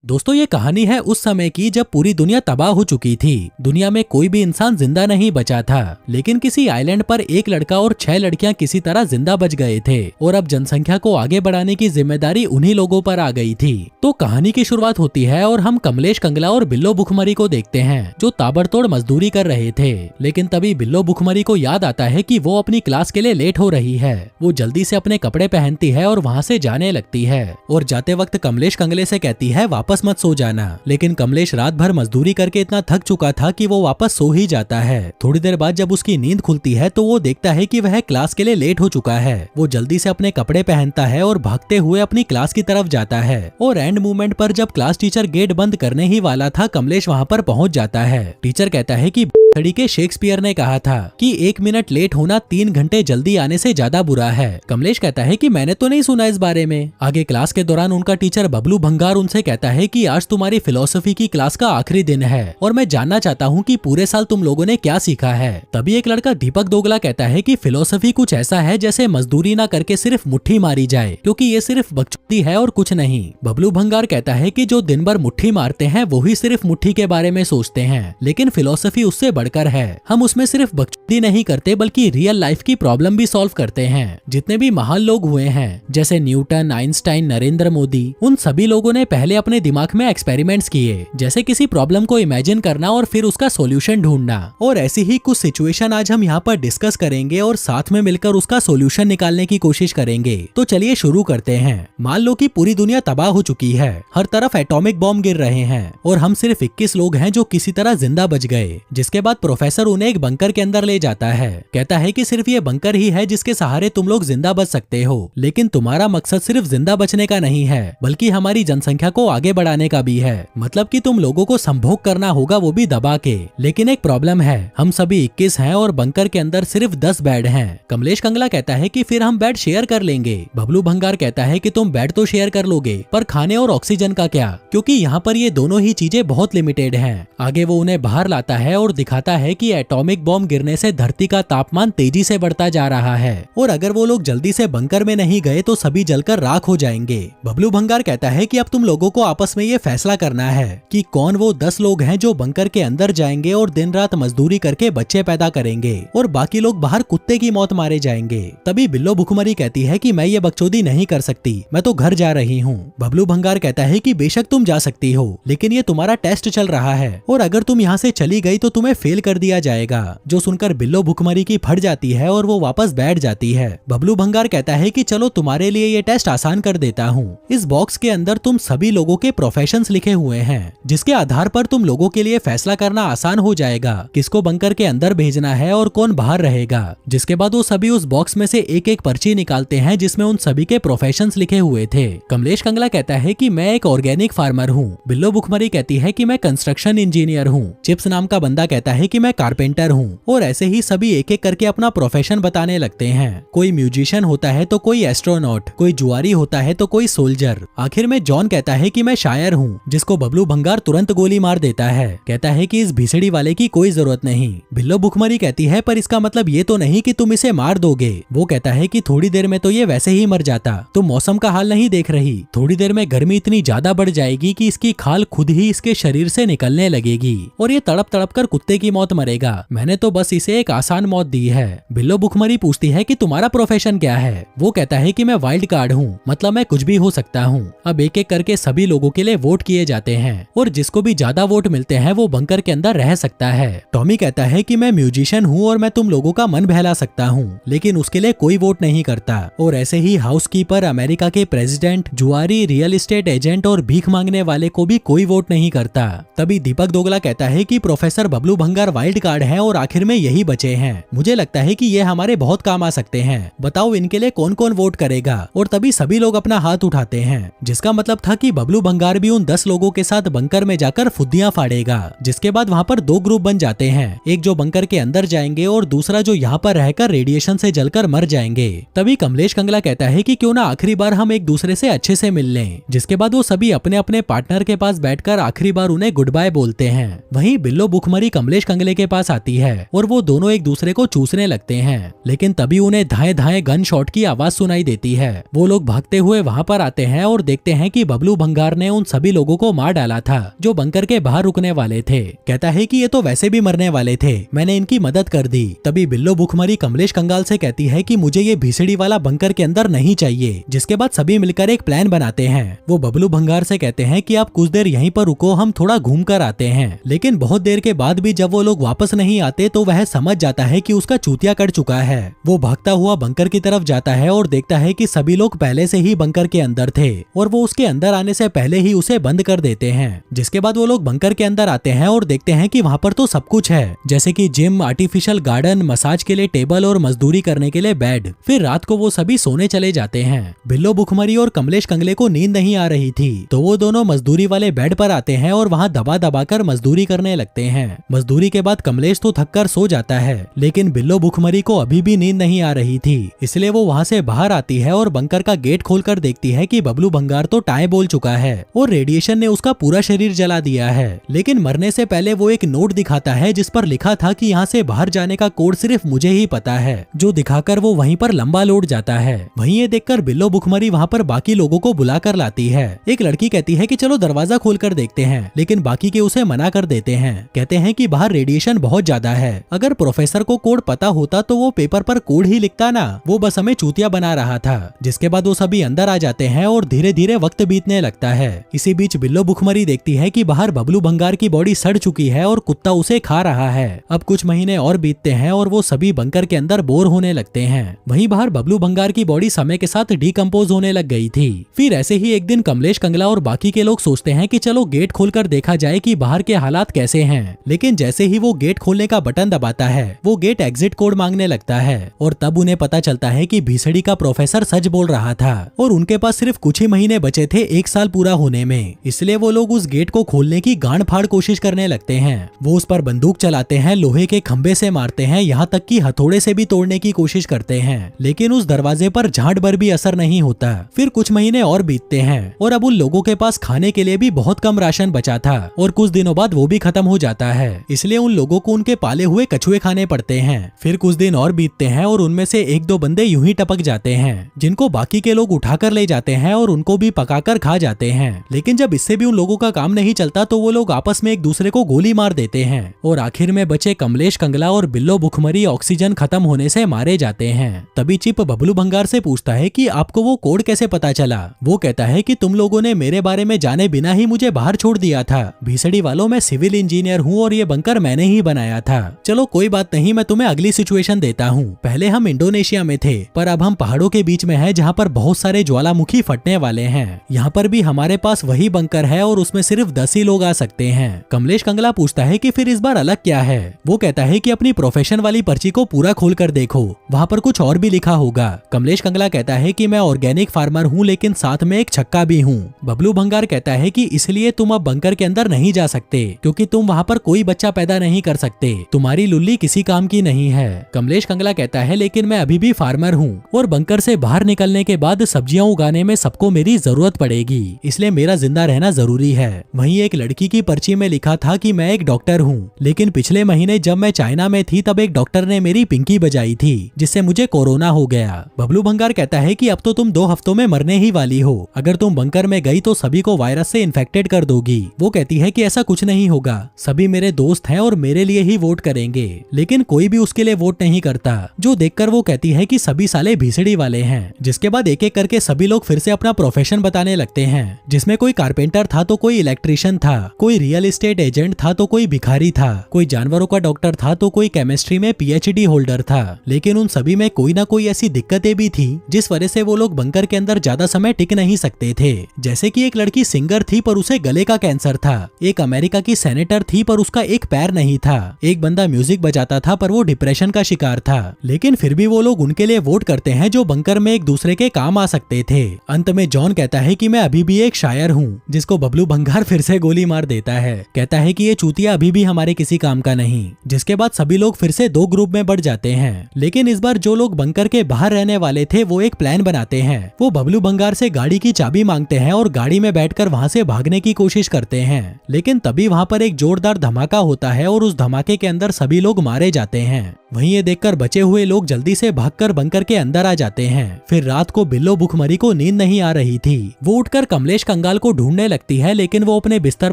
दोस्तों ये कहानी है उस समय की जब पूरी दुनिया तबाह हो चुकी थी। दुनिया में कोई भी इंसान जिंदा नहीं बचा था, लेकिन किसी आइलैंड पर एक लड़का और 6 लड़कियां किसी तरह जिंदा बच गए थे और अब जनसंख्या को आगे बढ़ाने की जिम्मेदारी उन्हीं लोगों पर आ गई थी। तो कहानी की शुरुआत होती है और हम कमलेश कंगला और बिल्लो भुखमरी को देखते हैं जो ताबड़तोड़ मजदूरी कर रहे थे। लेकिन तभी बिल्लो भुखमरी को याद आता है कि वो अपनी क्लास के लिए लेट हो रही है। वो जल्दी से अपने कपड़े पहनती है और वहाँ से जाने लगती है और जाते वक्त कमलेश कंगले से कहती है वापस मत सो जाना। लेकिन कमलेश रात भर मजदूरी करके इतना थक चुका था कि वो वापस सो ही जाता है। थोड़ी देर बाद जब उसकी नींद खुलती है तो वो देखता है कि वह क्लास के लिए लेट हो चुका है। वो जल्दी से अपने कपड़े पहनता है और भागते हुए अपनी क्लास की तरफ जाता है और एंड मोमेंट पर जब क्लास टीचर गेट बंद करने ही वाला था कमलेश वहाँ पर पहुँच जाता है। टीचर कहता है कि तरीके शेक्सपियर ने कहा था कि 1 मिनट लेट होना 3 घंटे जल्दी आने से ज्यादा बुरा है। कमलेश कहता है कि मैंने तो नहीं सुना इस बारे में। आगे क्लास के दौरान उनका टीचर बबलू भंगार उनसे कहता है कि आज तुम्हारी फिलोसफी की क्लास का आखिरी दिन है और मैं जानना चाहता हूँ कि पूरे साल तुम लोगों ने क्या सीखा है। तभी एक लड़का दीपक दोगला कहता है कि फिलोसफी कुछ ऐसा है जैसे मजदूरी ना करके सिर्फ मुट्ठी मारी जाए, क्योंकि ये सिर्फ बकचोदी है और कुछ नहीं। बबलू भंगार कहता है कि जो दिन भर मुट्ठी मारते हैं वो ही सिर्फ मुट्ठी के बारे में सोचते हैं, लेकिन फिलोसफी उससे बढ़कर है। हम उसमें सिर्फ बकचोदी नहीं करते बल्कि रियल लाइफ की प्रॉब्लम भी सॉल्व करते हैं। जितने भी महान लोग हुए हैं जैसे न्यूटन, आइंस्टाइन, नरेंद्र मोदी, उन सभी लोगों ने पहले अपने दिमाग में एक्सपेरिमेंट्स किए, जैसे किसी प्रॉब्लम को इमेजिन करना और फिर उसका सॉल्यूशन ढूंढना। और ऐसी ही कुछ सिचुएशन आज हम यहाँ पर डिस्कस करेंगे और साथ में मिलकर उसका सॉल्यूशन निकालने की कोशिश करेंगे। तो चलिए शुरू करते हैं। मान लो कि पूरी दुनिया तबाह हो चुकी है, हर तरफ एटॉमिक बॉम्ब गिर रहे हैं और हम सिर्फ 21 लोग हैं जो किसी तरह जिंदा बच गए। जिसके बाद प्रोफेसर उन्हें एक बंकर के अंदर ले जाता है। कहता है कि सिर्फ ये बंकर ही है जिसके सहारे तुम लोग जिंदा बच सकते हो, लेकिन तुम्हारा मकसद सिर्फ जिंदा बचने का नहीं है बल्कि हमारी जनसंख्या को आगे बढ़ाने का भी है। मतलब कि तुम लोगों को संभोग करना होगा, वो भी दबा के। लेकिन एक प्रॉब्लम है, हम सभी 21 हैं और बंकर के अंदर सिर्फ 10 बेड हैं। कमलेश कंगला कहता है कि फिर हम बेड शेयर कर लेंगे। बबलू भंगार कहता है कि तुम बेड तो शेयर कर लोगे, पर खाने और ऑक्सीजन का क्या, क्योंकि यहाँ पर ये दोनों ही चीजें बहुत लिमिटेड हैं। आगे वो उन्हें बाहर लाता है और दिखाता है कि एटॉमिक बॉम्ब गिरने से धरती का तापमान तेजी से बढ़ता जा रहा है और अगर वो लोग जल्दी से बंकर में नहीं गए तो सभी जलकर राख हो जाएंगे। बबलू भंगार कहता है कि अब तुम लोगों को आपस में ये फैसला करना है कि कौन वो 10 लोग हैं जो बंकर के अंदर जाएंगे और दिन रात मजदूरी करके बच्चे पैदा करेंगे और बाकी लोग बाहर कुत्ते की मौत मारे जाएंगे। तभी बिल्लो भुखमरी कहती है कि मैं ये बकचोदी नहीं कर सकती, मैं तो घर जा रही हूँ। बबलू भंगार कहता है कि बेशक तुम जा सकती हो, लेकिन ये तुम्हारा टेस्ट चल रहा है और अगर तुम यहाँ से चली गई तो तुम्हें फेल कर दिया जाएगा। जो सुनकर बिल्लो भुखमरी की फट जाती है और वो वापस बैठ जाती है। बबलू भंगार कहता है कि चलो तुम्हारे लिए ये टेस्ट आसान कर देता हूँ। इस बॉक्स के अंदर तुम सभी लोगों के प्रोफेशंस लिखे हुए हैं, जिसके आधार पर तुम लोगों के लिए फैसला करना आसान हो जाएगा किसको बंकर के अंदर भेजना है और कौन बाहर रहेगा। जिसके बाद वो सभी उस बॉक्स में से एक एक पर्ची निकालते हैं जिसमें उन सभी के प्रोफेशंस लिखे हुए थे। कमलेश कंगला कहता है कि मैं एक ऑर्गेनिक फार्मर हूँ। बिल्लो भुखमरी कहती है कि मैं कंस्ट्रक्शन इंजीनियर हूँ। चिप्स नाम का बंदा कहता है कि मैं कारपेंटर हूँ। और ऐसे ही सभी एक एक करके अपना प्रोफेशन बताने लगते हैं। कोई म्यूजिशियन होता है तो कोई एस्ट्रोनॉट, कोई जुआरी होता है तो कोई सोल्जर। आखिर में जॉन कहता है कि मैं शायर हूँ, जिसको बबलू भंगार तुरंत गोली मार देता है। कहता है कि इस भीसड़ी वाले की कोई जरूरत नहीं। बिल्लो भुखमरी कहती है पर इसका मतलब ये तो नहीं कि तुम इसे मार दोगे। वो कहता है कि थोड़ी देर में तो ये वैसे ही मर जाता, तुम मौसम का हाल नहीं देख रही, थोड़ी देर में गर्मी इतनी ज्यादा बढ़ जाएगी कि इसकी खाल खुद ही इसके शरीर से निकलने लगेगी और ये तड़प तड़प कर कुत्ते की मौत मरेगा। मैंने तो बस इसे एक आसान मौत दी है। बिल्लो भुखमरी पूछती है कि तुम्हारा प्रोफेशन क्या है। वो कहता है कि मैं वाइल्ड कार्ड हूँ, मतलब मैं कुछ भी हो सकता हूँ। अब एक एक करके सभी लोगों के लिए वोट किए जाते हैं और जिसको भी ज्यादा वोट मिलते हैं वो बंकर के अंदर रह सकता है। टॉमी कहता है कि मैं म्यूजिशियन हूँ और मैं तुम लोगों का मन बहला सकता हूँ, लेकिन उसके लिए कोई वोट नहीं करता। और ऐसे ही हाउसकीपर, अमेरिका के प्रेसिडेंट, जुआरी, रियल एस्टेट एजेंट और भीख मांगने वाले को भी कोई वोट नहीं करता। तभी दीपक दोगला कहता है कि प्रोफेसर बबलू भंगार वाइल्ड कार्ड है और आखिर में यही बचे हैं। मुझे लगता है कि ये हमारे बहुत काम आ सकते हैं। बताओ इनके लिए कौन कौन वोट करेगा। और तभी सभी लोग अपना हाथ उठाते हैं, जिसका मतलब था कि बबलू भंगार भी उन 10 लोगों के साथ बंकर में जाकर फुद्दियां फाड़ेगा। जिसके बाद वहाँ पर 2 ग्रुप बन जाते हैं, एक जो बंकर के अंदर जाएंगे और दूसरा जो यहाँ पर रहकर रेडिएशन से जलकर मर जाएंगे। तभी कमलेश कंगला कहता है कि क्यों ना आखिरी बार हम एक दूसरे से अच्छे से मिल लें। जिसके बाद वो सभी अपने अपने पार्टनर के पास बैठकर आखिरी बार उन्हें गुड बाय बोलते हैं। वहीं बिल्लो भुखमरी कमलेश कंगले के पास आती है और वो दोनों एक दूसरे को चूसने लगते हैं। लेकिन तभी उन्हें धाए धाए गन शॉट की आवाज सुनाई देती है। वो लोग भागते हुए वहाँ पर आते हैं और देखते हैं कि बबलू भंगार ने ने उन सभी लोगों को मार डाला था जो बंकर के बाहर रुकने वाले थे। कहता है कि ये तो वैसे भी मरने वाले थे, मैंने इनकी मदद कर दी। तभी बिल्लो भुखमरी कमलेश कंगाल से कहती है कि मुझे ये भीसड़ी वाला बंकर के अंदर नहीं चाहिए। जिसके बाद सभी मिलकर एक प्लान बनाते हैं। वो बबलू भंगार से कहते हैं कि आप कुछ देर यहीं पर रुको, हम थोड़ा घूम कर आते हैं। लेकिन बहुत देर के बाद भी जब वो लोग वापस नहीं आते तो वह समझ जाता है कि उसका चूतिया कट चुका है। वो भागता हुआ बंकर की तरफ जाता है और देखता है कि सभी लोग पहले से ही बंकर के अंदर थे और वो उसके अंदर आने से पहले ही उसे बंद कर देते हैं। जिसके बाद वो लोग बंकर के अंदर आते हैं और देखते हैं कि वहाँ पर तो सब कुछ है, जैसे कि जिम, आर्टिफिशियल गार्डन, मसाज के लिए टेबल और मजदूरी करने के लिए बेड। फिर रात को वो सभी सोने चले जाते हैं। बिल्लो भुखमरी और कमलेश कंगले को नींद नहीं आ रही थी तो वो दोनों मजदूरी वाले बेड पर आते हैं और वहाँ दबा दबा कर मजदूरी करने लगते हैं। मजदूरी के बाद कमलेश तो थक कर सो जाता है, लेकिन बिल्लो भुखमरी को अभी भी नींद नहीं आ रही थी, इसलिए वो वहाँ से बाहर आती है और बंकर का गेट खोलकर देखती है कि बबलू भंगार तो टाई बोल चुका है और रेडिएशन ने उसका पूरा शरीर जला दिया है। लेकिन मरने से पहले वो एक नोट दिखाता है जिस पर लिखा था कि यहाँ से बाहर जाने का कोड सिर्फ मुझे ही पता है, जो दिखाकर वो वहीं पर लंबा लौट जाता है। वहीं ये देखकर बिल्लो भुखमरी वहाँ पर बाकी लोगों को बुला कर लाती है। एक लड़की कहती है कि चलो दरवाजा खोल कर देखते हैं, लेकिन बाकी के उसे मना कर देते हैं। कहते हैं कि बाहर रेडिएशन बहुत ज्यादा है, अगर प्रोफेसर को कोड पता होता तो वो पेपर पर कोड ही लिखता ना, वो बस हमें चूतिया बना रहा था। जिसके बाद वो सभी अंदर आ जाते हैं और धीरे धीरे वक्त बीतने लगता है। इसी बीच बिल्लो भुखमरी देखती है कि बाहर बबलू भंगार की बॉडी सड़ चुकी है और कुत्ता उसे खा रहा है। अब कुछ महीने और बीतते हैं और वो सभी बंकर के अंदर बोर होने लगते हैं। वहीं बाहर बबलू भंगार की बॉडी समय के साथ डिकम्पोज होने लग गई थी। फिर ऐसे ही एक दिन कमलेश कंगला और बाकी के लोग सोचते हैं कि चलो गेट खोलकर देखा जाए कि बाहर के हालात कैसे हैं। लेकिन जैसे ही वो गेट खोलने का बटन दबाता है वो गेट एग्जिट कोड मांगने लगता है और तब उन्हें पता चलता है कि भीसड़ी का प्रोफेसर सच बोल रहा था और उनके पास सिर्फ कुछ ही महीने बचे थे 1 साल पूरा होने में। इसलिए वो लोग उस गेट को खोलने की गांड फाड़ कोशिश करने लगते हैं। वो उस पर बंदूक चलाते हैं, लोहे के खंबे से मारते हैं, यहाँ तक कि हथौड़े से भी तोड़ने की कोशिश करते हैं, लेकिन उस दरवाजे पर झाड़ भर भी असर नहीं होता। फिर कुछ महीने और बीतते हैं और अब उन लोगों के पास खाने के लिए भी बहुत कम राशन बचा था और कुछ दिनों बाद वो भी खत्म हो जाता है। इसलिए उन लोगों को उनके पाले हुए कछुए खाने पड़ते हैं। फिर कुछ दिन और बीतते हैं और उनमें से 1-2 बंदे यूं ही टपक जाते हैं, जिनको बाकी के लोग उठाकर ले जाते हैं और उनको भी पकाकर खा जाते हैं। लेकिन जब इससे भी उन लोगों का काम नहीं चलता तो वो लोग आपस में एक दूसरे को गोली मार देते हैं और आखिर में बचे कमलेश कंगला और बिल्लो भुखमरी ऑक्सीजन खत्म होने से मारे जाते हैं। तभी चिप बबलू भंगार से पूछता है कि आपको वो कोड कैसे पता चला। वो कहता है कि तुम लोगों ने मेरे बारे में जाने बिना ही मुझे बाहर छोड़ दिया था। भीसड़ी वालों, मैं सिविल इंजीनियर हूँ और ये बंकर मैंने ही बनाया था। चलो कोई बात नहीं, मैं तुम्हें अगली सिचुएशन देता हूँ। पहले हम इंडोनेशिया में थे, पर अब हम पहाड़ों के बीच में हैं जहाँ पर बहुत सारे ज्वालामुखी फटने वाले हैं। यहाँ पर भी हमारे पास वही बंकर है और उसमें सिर्फ 10 ही लोग आ सकते हैं। कमलेश कंगला पूछता है कि फिर इस बार अलग क्या है। वो कहता है कि अपनी प्रोफेशन वाली पर्ची को पूरा खोल कर देखो, वहाँ पर कुछ और भी लिखा होगा। कमलेश कंगला कहता है कि मैं ऑर्गेनिक फार्मर हूँ, लेकिन साथ में एक छक्का भी हूँ। बबलू भंगार कहता है कि इसलिए तुम अब बंकर के अंदर नहीं जा सकते, क्योंकि तुम वहाँ पर कोई बच्चा पैदा नहीं कर सकते, तुम्हारी लुल्ली किसी काम की नहीं है। कमलेश कंगला कहता है लेकिन मैं अभी भी फार्मर हूँ और बंकर से बाहर निकलने के बाद सब्जियां उगाने में सबको मेरी जरूरत पड़ेगी, इसलिए मेरा जिंदा रहना जरूरी है। वहीं एक लड़की की पर्ची में लिखा था कि मैं एक डॉक्टर हूँ, लेकिन पिछले महीने जब मैं चाइना में थी तब एक डॉक्टर ने मेरी पिंकी बजाई थी, जिससे मुझे कोरोना हो गया। बबलू भंगार कहता है कि अब तो तुम 2 हफ्तों में मरने ही वाली हो, अगर तुम बंकर में गई तो सभी को वायरस से इन्फेक्टेड कर दोगी। वो कहती है कि ऐसा कुछ नहीं होगा, सभी मेरे दोस्त हैं और मेरे लिए ही वोट करेंगे, लेकिन कोई भी उसके लिए वोट नहीं करता, जो देखकर वो कहती है कि सभी साले भीसड़ी वाले हैं। जिसके बाद एक एक करके सभी लोग फिर से अपना प्रोफेशन बताने लगते हैं, जिसमें कोई कारपेंटर था तो कोई इलेक्ट्रिशियन था, कोई रियल एस्टेट एजेंट था तो कोई भिखारी था, कोई जानवरों का डॉक्टर था तो कोई केमिस्ट्री में PhD होल्डर था। लेकिन उन सभी में कोई ना कोई ऐसी दिक्कतें भी थी जिस वजह से वो लोग बंकर के अंदर ज्यादा समय टिक नहीं सकते थे। जैसे कि एक लड़की सिंगर थी पर उसे गले का कैंसर था, एक अमेरिका की सेनेटर थी पर उसका एक पैर नहीं था, एक बंदा म्यूजिक बजाता था पर वो डिप्रेशन का शिकार था। लेकिन फिर भी वो लोग उनके लिए वोट करते हैं जो बंकर में एक दूसरे के काम आ सकते थे। अंत में जॉन कहता है कि मैं अभी भी एक शायर हूँ, जिसको बबलू भंगार फिर से गोली मार देता है। कहता है कि ये चूतिया अभी भी हमारे किसी काम का नहीं। जिसके बाद सभी लोग फिर से 2 ग्रुप में बढ़ जाते हैं, लेकिन इस बार जो लोग बंकर के बाहर रहने वाले थे वो एक प्लान बनाते हैं। वो बबलू भंगार से गाड़ी की चाबी मांगते हैं और गाड़ी में बैठकर वहाँ से भागने की कोशिश करते हैं। लेकिन तभी वहाँ पर एक जोरदार धमाका होता है और उस धमाके के अंदर सभी लोग मारे जाते हैं। वहीं ये देखकर बचे हुए लोग जल्दी से भागकर बंकर के अंदर आ जाते हैं। फिर रात को बिल्लो भुखमरी को नींद नहीं आ रही थी। वो उठकर कमलेश कंगाल को ढूंढने लगती है, लेकिन वो अपने बिस्तर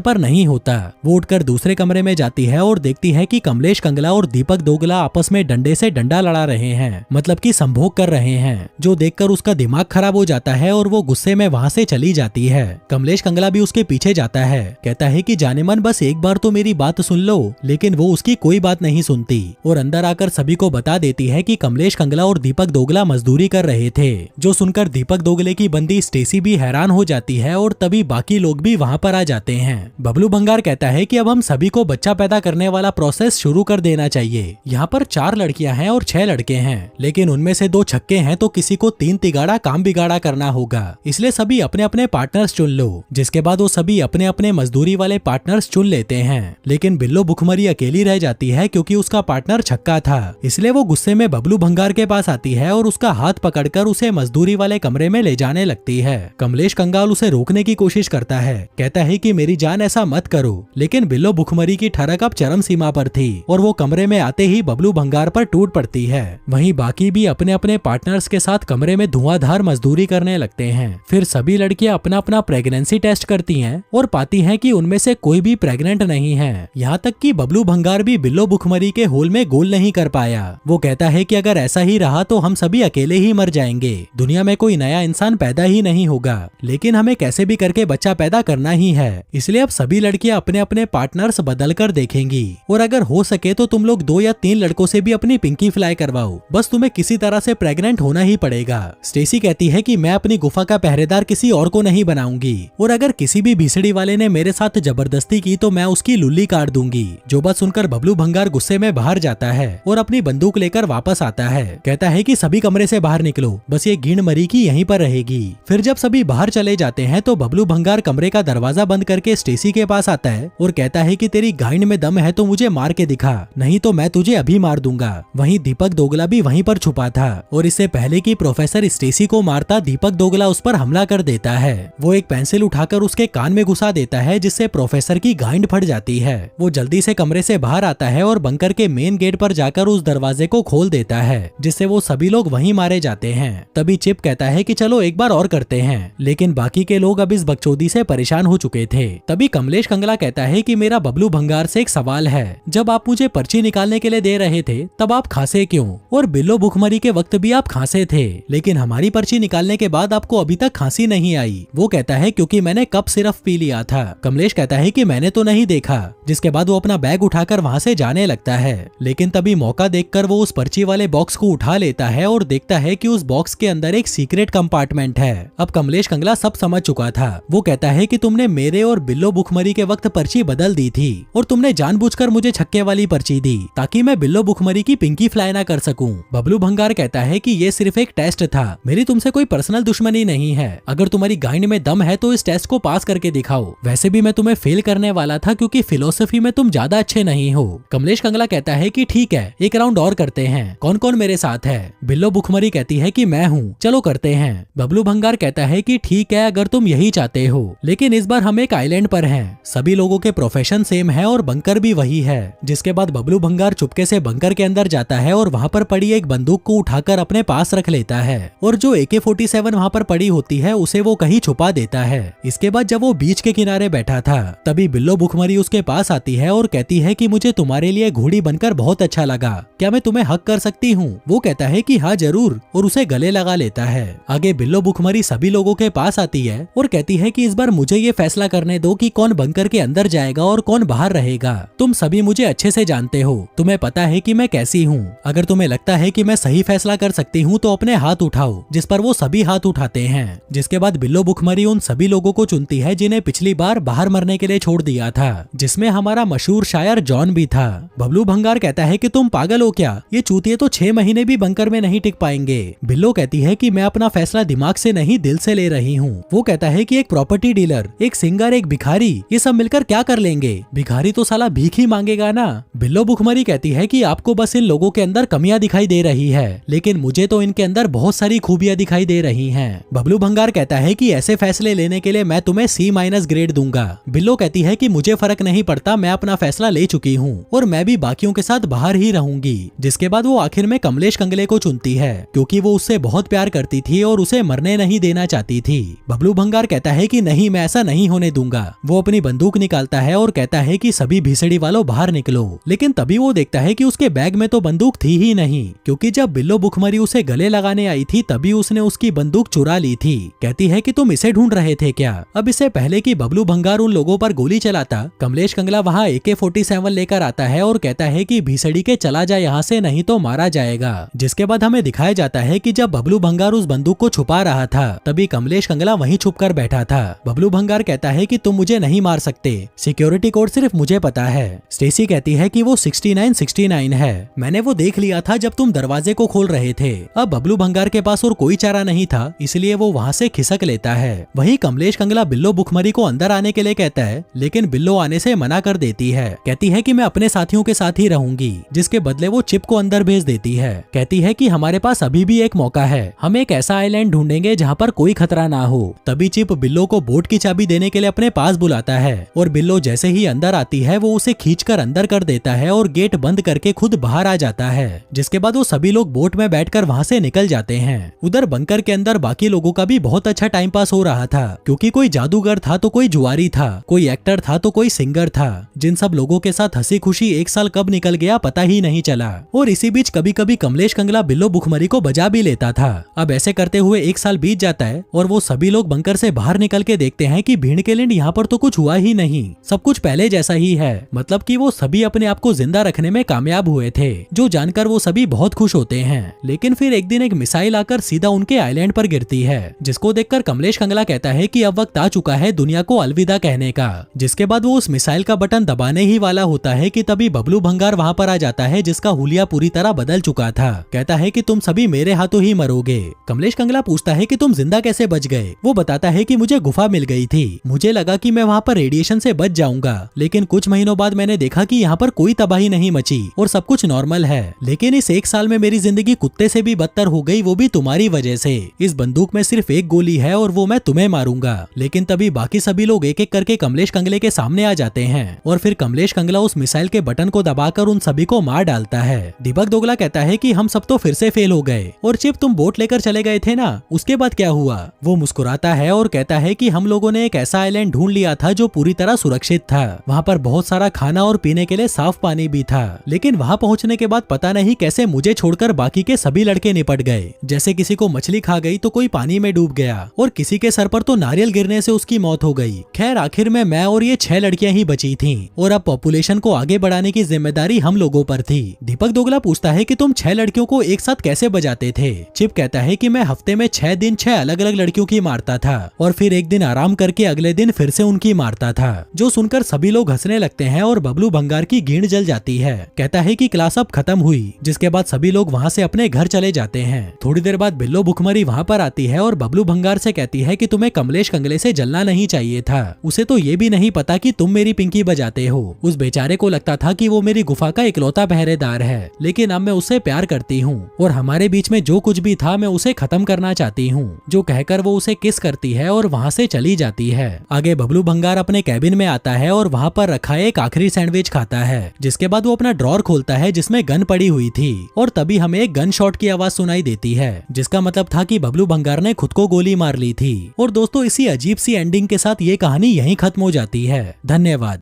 पर नहीं होता। वो उठकर दूसरे कमरे में जाती है और देखती है कि कमलेश कंगला और दीपक दोगला आपस में डंडे से डंडा लड़ा रहे हैं, मतलब कि संभोग कर रहे हैं, जो देखकर उसका दिमाग खराब हो जाता है और वो गुस्से में वहाँ से चली जाती है। कमलेश कंगला भी उसके पीछे जाता है, कहता है कि जानेमन बस एक बार तो मेरी बात सुन लो, लेकिन वो उसकी कोई बात नहीं सुनती और अंदर आकर सभी को बता देती है कि कमलेश कंगला और दीपक दोगला मजदूरी कर रहे थे। जो सुनकर दीपक दोगले की बंदी स्टेसी भी हैरान हो जाती है और तभी बाकी लोग भी वहाँ पर आ जाते हैं। बबलू भंगार कहता है कि अब हम सभी को बच्चा पैदा करने वाला प्रोसेस शुरू कर देना चाहिए। यहाँ पर 4 लड़कियां हैं और 6 लड़के हैं, लेकिन उनमें से 2 छक्के हैं, तो किसी को 3 तिगाड़ा काम बिगाड़ा करना होगा। इसलिए सभी अपने अपने पार्टनर्स चुन लो। जिसके बाद वो सभी अपने अपने मजदूरी वाले पार्टनर्स चुन लेते हैं, लेकिन बिल्लो भुखमरी अकेली रह जाती है क्योंकि उसका पार्टनर छक्का था। इसलिए वो गुस्से में बबलू भंगार के पास आती है और उसका हाथ पकड़कर उसे मजदूरी वाले कमरे में ले जाने लगती है। कमलेश कंगाल उसे रोकने की कोशिश करता है, कहता है कि मेरी जान ऐसा मत करो, लेकिन बिल्लो भुखमरी की ठरक अब चरम सीमा पर थी और वो कमरे में आते ही बबलू भंगार पर टूट पड़ती है। वहीं बाकी भी अपने अपने पार्टनर्स के साथ कमरे में धुआंधार मजदूरी करने लगते हैं। फिर सभी लड़कियां अपना अपना प्रेगनेंसी टेस्ट करती हैं और पाती हैं कि उनमें से कोई भी प्रेग्नेंट नहीं है। यहाँ तक कि बबलू भंगार भी बिल्लो भुखमरी के होल में गोल नहीं कर पाया। वो कहता है कि अगर ऐसा ही रहा तो हम सभी अकेले ही मर जाएंगे, दुनिया में कोई नया इंसान पैदा ही नहीं होगा, लेकिन हमें कैसे भी करके बच्चा पैदा करना ही है। इसलिए अब सभी लड़कियां अपने अपने पार्टनर्स बदल कर देखेंगी और अगर हो सके तो तुम लोग 2 या 3 लड़कों से भी अपनी पिंकी फ्लाई करवाओ, बस तुम्हें किसी तरह से प्रेग्नेंट होना ही पड़ेगा। स्टेसी कहती है कि मैं अपनी गुफा का पहरेदार किसी और को नहीं बनाऊंगी और अगर किसी भी भीसड़ी वाले ने मेरे साथ जबरदस्ती की तो मैं उसकी लुल्ली काट दूंगी। जो बात सुनकर बबलू भंगार गुस्से में बाहर जाता है और अपनी बंदूक लेकर वापस आता है, कहता है कि सभी कमरे से बाहर निकलो, बस ये गीण मरी की यहीं पर रहेगी। फिर जब सभी बाहर चले जाते हैं तो बबलू भंगार कमरे का दरवाजा बंद करके स्टेसी के पास आता है और कहता है कि तेरी गाइंड में दम है तो मुझे मार के दिखा, नहीं तो मैं तुझे अभी मार दूंगा। वहीं दीपक दोगला भी वहीं पर छुपा था और इससे पहले कि प्रोफेसर स्टेसी को मारता, दीपक दोगला उस पर हमला कर देता है। वो एक पेंसिल उठाकर उसके कान में घुसा देता है, जिससे प्रोफेसर की गाइंड फट जाती है। वो जल्दी से कमरे से बाहर आता है और बंकर के मेन गेट पर जाकर उस दरवाजे को खोल देता है, जिससे वो सभी लोग वहीं मारे जाते हैं। तभी चिप कहता है कि चलो एक बार और करते हैं, लेकिन बाकी के लोग अब इस बकचोदी से परेशान हो चुके थे। तभी कमलेश कंगला कहता है कि मेरा बबलू भंगार से एक सवाल है, जब आप मुझे पर्ची निकालने के लिए दे रहे थे तब आप खांसे क्यों? और बिल्लो भुखमरी के वक्त भी आप खांसे थे, लेकिन हमारी पर्ची निकालने के बाद आपको अभी तक खांसी नहीं आई। वो कहता है क्योंकि मैंने कप सिर्फ पी लिया था। कमलेश कहता है कि मैंने तो नहीं देखा। जिसके बाद वो अपना बैग उठाकर वहाँ से जाने लगता है, लेकिन तभी मौका देखकर वो उस पर्ची वाले बॉक्स को उठा लेता है और देखता है कि उस बॉक्स के अंदर एक सीक्रेट कंपार्टमेंट है। अब कमलेश कंगला सब समझ चुका था। वो कहता है कि तुमने मेरे और बिल्लो भुखमरी के वक्त पर्ची बदल दी थी और तुमने जानबूझकर मुझे छक्के वाली पर्ची दी ताकि मैं बिल्लो भुखमरी की पिंकी फ्लाई ना कर सकूं। बबलू भंगार कहता है कि ये सिर्फ एक टेस्ट था, मेरी तुमसे कोई पर्सनल दुश्मनी नहीं है। अगर तुम्हारी गाइंड में दम है तो इस टेस्ट को पास करके दिखाओ। वैसे भी मैं तुम्हें फेल करने वाला था क्योंकि फिलोसफी में तुम ज्यादा अच्छे नहीं हो। कमलेश कंगला कहता है कि ठीक है, एक राउंड और करते हैं, कौन कौन मेरे साथ है? बिल्लो भुखमरी कहती है कि मैं हूँ, चलो करते हैं। बबलू भंगार कहता है कि ठीक है, अगर तुम यही चाहते हो, लेकिन इस बार हम एक आइलैंड पर हैं। सभी लोगों के प्रोफेशन सेम है और बंकर भी वही है। जिसके बाद बबलू भंगार चुपके से बंकर के अंदर जाता है और वहाँ पर पड़ी एक बंदूक को उठाकर अपने पास रख लेता है और जो AK-47 वहाँ पर पड़ी होती है उसे वो कहीं छुपा देता है। इसके बाद जब वो बीच के किनारे बैठा था तभी बिल्लो भुखमरी उसके पास आती है और कहती है कि मुझे तुम्हारे लिए घोड़ी बनकर बहुत अच्छा लगा, क्या मैं तुम्हें हक कर सकती हूँ? वो कहता है कि हाँ जरूर और उसे गले लगा लेता है। आगे बिल्लो भुखमरी सभी लोगों के पास आती है और कहती है कि इस बार मुझे ये फैसला करने दो कि कौन बंकर के अंदर जाएगा और कौन बाहर रहेगा। तुम सभी मुझे अच्छे से जानते हो, तुम्हें पता है कि मैं कैसी हूँ। अगर तुम्हें लगता है कि मैं सही फैसला कर सकती हूँ तो अपने हाथ उठाओ, जिस पर वो सभी हाथ उठाते हैं। जिसके बाद बिल्लो भुखमरी उन सभी लोगों को चुनती है जिन्हें पिछली बार बाहर मरने के लिए छोड़ दिया था, जिसमें हमारा मशहूर शायर जॉन भी था। बबलू भंगार कहता है कि तुम पागल हो क्या, ये चूतिए तो 6 महीने भी बंकर में नहीं टिक पाएंगे। बिल्लो कहती है कि मैं अपना फैसला दिमाग से नहीं दिल से ले रही हूँ। वो कहता है कि एक प्रॉपर्टी डीलर, एक सिंगर, एक भिखारी, ये सब मिलकर क्या कर लेंगे? भिखारी तो साला भीख ही मांगेगा ना। बिल्लो भुखमरी कहती है कि आपको बस इन लोगों के अंदर कमियां दिखाई दे रही है, लेकिन मुझे तो इनके अंदर बहुत सारी खूबियां दिखाई दे रही हैं। बबलू भंगार कहता है कि ऐसे फैसले लेने के लिए मैं तुम्हें C- ग्रेड दूंगा। बिल्लो कहती है कि मुझे फर्क नहीं पड़ता, मैं अपना फैसला ले चुकी हूँ और मैं भी बाकियों के साथ बाहर ही रहूंगी। रहूंगी। जिसके बाद वो आखिर में कमलेश कंगले को चुनती है क्योंकि वो उससे बहुत प्यार करती थी और उसे मरने नहीं देना चाहती थी। बबलू भंगार कहता है कि नहीं, मैं ऐसा नहीं होने दूंगा। वो अपनी बंदूक निकालता है और कहता है कि सभी भीसड़ी वालों बाहर निकलो। लेकिन तभी वो देखता है कि उसके बैग में तो बंदूक थी ही नहीं, क्योंकि जब बिल्लो भुखमरी उसे गले लगाने आई थी तभी उसने उसकी बंदूक चुरा ली थी। कहती है कि तुम इसे ढूंढ रहे थे क्या? अब इससे पहले कि बबलू भंगार उन लोगों पर गोली चलाता, कमलेश कंगला वहाँ AK-47 लेकर आता है और कहता है कि भीसड़ी के चला जा यहाँ से, नहीं तो मारा जाएगा। जिसके बाद हमें दिखाया जाता है कि जब बबलू भंगार उस बंदूक को छुपा रहा था तभी कमलेश कंगला वहीं छुपकर बैठा था। बबलू भंगार कहता है कि तुम मुझे नहीं मार सकते, सिक्योरिटी कोड सिर्फ मुझे पता है। स्टेसी कहती है कि वो 6969 है, मैंने वो देख लिया था जब तुम दरवाजे को खोल रहे थे। अब बबलू भंगार के पास और कोई चारा नहीं था, इसलिए वो वहाँ से खिसक लेता है। वहीं कमलेश कंगला बिल्लो भुखमरी को अंदर आने के लिए कहता है, लेकिन बिल्लो आने से मना कर देती है। कहती है कि मैं अपने साथियों के साथ ही रहूंगी। जिसके बदले वो चिप को अंदर भेज देती है। कहती है कि हमारे पास अभी भी एक मौका है, हम एक ऐसा आइलैंड ढूंढेंगे जहाँ पर कोई खतरा ना हो। तभी चिप बिल्लो को बोट की चाबी देने के लिए अपने पास बुलाता है और बिल्लो जैसे ही अंदर आती है वो उसे खींचकर अंदर कर देता है और गेट बंद करके खुद बाहर आ जाता है। जिसके बाद वो सभी लोग बोट में बैठकर वहाँ से निकल जाते हैं। उधर बंकर के अंदर बाकी लोगों का भी बहुत अच्छा टाइम पास हो रहा था, क्योंकि कोई जादूगर था तो कोई जुआरी था, कोई एक्टर था तो कोई सिंगर था। जिन सब लोगों के साथ हंसी खुशी एक साल कब निकल गया पता ही नहीं चला। और इसी बीच कभी कभी कमलेश कंगला बिल्लो भुखमरी को बजा भी लेता था। अब ऐसे करते हुए एक साल बीत जाता है और वो सभी लोग बंकर से बाहर निकल के देखते हैं कि भीड़ के लिंड यहाँ पर तो कुछ हुआ ही नहीं, सब कुछ पहले जैसा ही है। मतलब कि वो सभी अपने आप को जिंदा रखने में कामयाब हुए थे, जो जानकर वो सभी बहुत खुश होते हैं। लेकिन फिर एक दिन एक मिसाइल आकर सीधा उनके आइलैंड पर गिरती है, जिसको देखकर कमलेश कंगला कहता है कि अब वक्त आ चुका है दुनिया को अलविदा कहने का। जिसके बाद वो उस मिसाइल का बटन दबाने ही वाला होता है कि तभी बबलू भंगार वहाँ पर आ जाता है, जिसका हुलिया पूरी तरह बदल चुका था। कहता है कि तुम सभी मेरे हाथों ही मरोगे। कमलेश कंगला पूछता है कि तुम जिंदा कैसे बच गए? वो बताता है कि मुझे गुफा मिल गई थी, मुझे लगा कि मैं वहाँ पर रेडिएशन से बच जाऊंगा, लेकिन कुछ महीनों बाद मैंने देखा कि यहाँ पर कोई तबाही नहीं मची और सब कुछ नॉर्मल है। लेकिन इस एक साल में मेरी जिंदगी कुत्ते से भी बदतर हो गई, वो भी तुम्हारी वजह से। इस बंदूक में सिर्फ एक गोली है और वो मैं तुम्हें मारूंगा। लेकिन तभी बाकी सभी लोग एक एक करके कमलेश कंगले के सामने आ जाते हैं और फिर कमलेश कंगला उस मिसाइल के बटन को दबाकर उन सभी को मार डालता है। दीपक दोगला कहता है कि हम सब तो फिर से फेल हो गए। और चिप, तुम बोट लेकर चले गए थे ना, उसके बाद क्या हुआ? वो मुस्कुराता है और कहता है कि हम लोगों ने एक ऐसा आइलैंड ढूंढ लिया था जो पूरी तरह सुरक्षित था। वहाँ पर बहुत सारा खाना और पीने के लिए साफ पानी भी था। लेकिन वहाँ पहुँचने के बाद पता नहीं कैसे मुझे छोड़कर बाकी के सभी लड़के निपट गए। जैसे किसी को मछली खा गई तो कोई पानी में डूब गया और किसी के सर पर तो नारियल गिरने से उसकी मौत हो गई। खैर आखिर में मैं और ये 6 लड़कियां ही बची थीं और अब पॉपुलेशन को आगे बढ़ाने की जिम्मेदारी हम लोगों पर थी। दीपक दोगला पूछता है कि तुम 6 लड़कियों को एक साथ कैसे बजाते थे? चिप कहता है कि मैं हफ्ते में 6 दिन 6 अलग अलग लड़कियों की मारता था और फिर एक दिन आराम करके अगले दिन फिर से उनकी मारता था। जो सुनकर सभी लोग हंसने लगते हैं और बबलू भंगार की गींड जल जाती है। कहता है कि क्लास अब खत्म हुई, जिसके बाद सभी लोग वहाँ से अपने घर चले जाते हैं। थोड़ी देर बाद बिल्लो भुखमरी वहाँ पर आती है और बबलू भंगार से कहती है कि तुम्हें कमलेश कंगले से जलना नहीं चाहिए था, उसे तो ये भी नहीं पता कि तुम मेरी पिंकी बजाते हो। उस बेचारे को लगता था कि वो मेरी गुफा का इकलौता पहरेदार है, लेकिन अब मैं उससे प्यार करती हूँ और हमारे बीच में जो कुछ भी था मैं उसे खत्म करना चाहती हूँ। जो कहकर वो उसे किस करती है और वहाँ से चली जाती है। आगे बबलू भंगार अपने कैबिन में आता है और वहाँ पर रखा एक आखिरी सैंडविच खाता है। जिसके बाद वो अपना ड्रॉर खोलता है जिसमें गन पड़ी हुई थी और तभी हमें एक गन शॉट की आवाज सुनाई देती है, जिसका मतलब था कि बबलू भंगार ने खुद को गोली मार ली थी। और दोस्तों इसी अजीब सी एंडिंग के साथ ये कहानी यहीं खत्म हो जाती है। धन्यवाद।